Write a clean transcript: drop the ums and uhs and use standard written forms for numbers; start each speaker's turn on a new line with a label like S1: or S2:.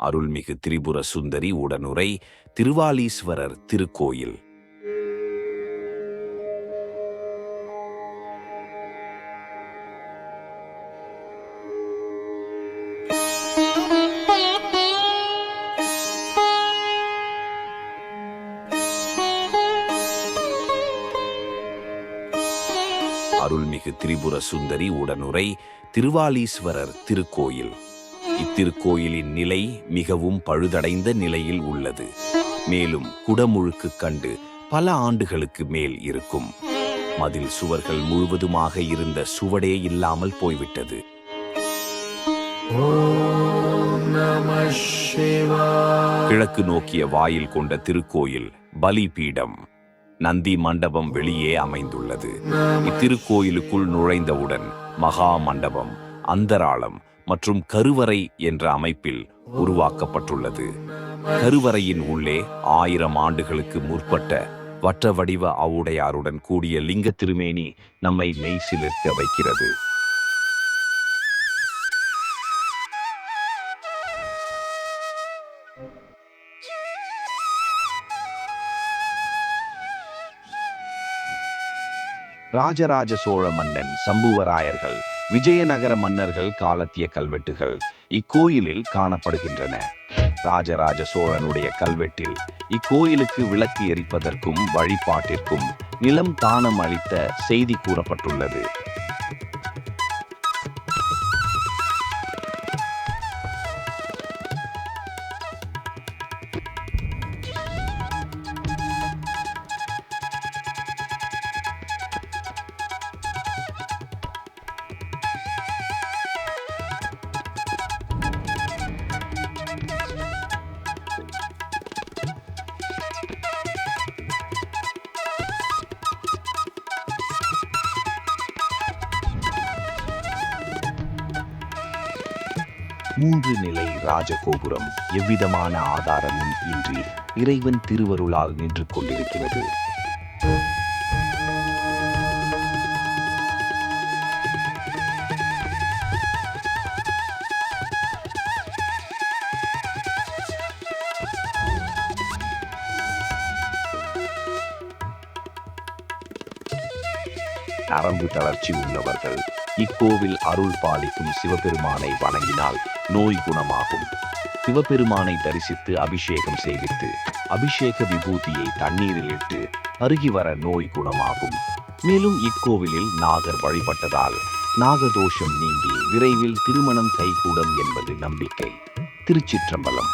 S1: அருள்மிகு திரிபுர சுந்தரி உடனுறை திருவாலீஸ்வரர் திருக்கோயில். அருள்மிகு திரிபுர சுந்தரி உடனுறை திருவாலீஸ்வரர் திருக்கோயில். இத்திருக்கோயிலின் நிலை மிகவும் பழுதடைந்த நிலையில் உள்ளது. மேலும் குடமுழுக்கு கண்டு பல ஆண்டுகளுக்கு மேல் இருக்கும். மதில் சுவர்கள் முழுவதுமாக இருந்த சுவடே இல்லாமல் போய்விட்டது. கிழக்கு நோக்கிய வாயில் கொண்ட திருக்கோயில் பலிபீடம், நந்தி மண்டபம் வெளியே அமைந்துள்ளது. இத்திருக்கோயிலுக்குள் நுழைந்தவுடன் மகா மண்டபம், அந்தராளம் மற்றும் கருவறை என்ற அமைப்பில் உருவாக்கப்பட்டுள்ளது. கருவறையின் உள்ளே 1000 ஆண்டுகளுக்கு முற்பட்ட வட்ட வடிவ ஆவுடையாருடன் கூடிய லிங்க திருமேனி நம்மை மெய்சிலிர்க்க வைக்கிறது. ராஜராஜ சோழ மன்னன், சம்புவராயர்கள், விஜயநகர மன்னர்கள் காலத்திய கல்வெட்டுகள் இக்கோயிலில் காணப்படுகின்றன. ராஜராஜ சோழனுடைய கல்வெட்டில் இக்கோயிலுக்கு விளக்கு எரிப்பதற்கும் வழிபாட்டிற்கும் நிலம் தானம் அளித்த செய்தி கூறப்பட்டுள்ளது. மூன்று நிலை ராஜகோபுரம் எவ்விதமான ஆதாரமும் இன்றி இறைவன் திருவருளால் நின்று கொண்டிருக்கிறது. நரம்பு தளர்ச்சி உள்ளவர்கள் இக்கோவில் அருள் பாலிக்கும் சிவபெருமானை வணங்கினால் நோய் குணமாகும். சிவபெருமானை தரிசித்து அபிஷேகம் செய்வித்து அபிஷேக விபூதியை தண்ணீரில் இட்டு அருகி வர நோய் குணமாகும். மேலும் இக்கோவிலில் நாகர் வழிபட்டதால் நாகதோஷம் நீங்கி விரைவில் திருமணம் கைகூடும் என்பது நம்பிக்கை. திருச்சிற்றம்பலம்.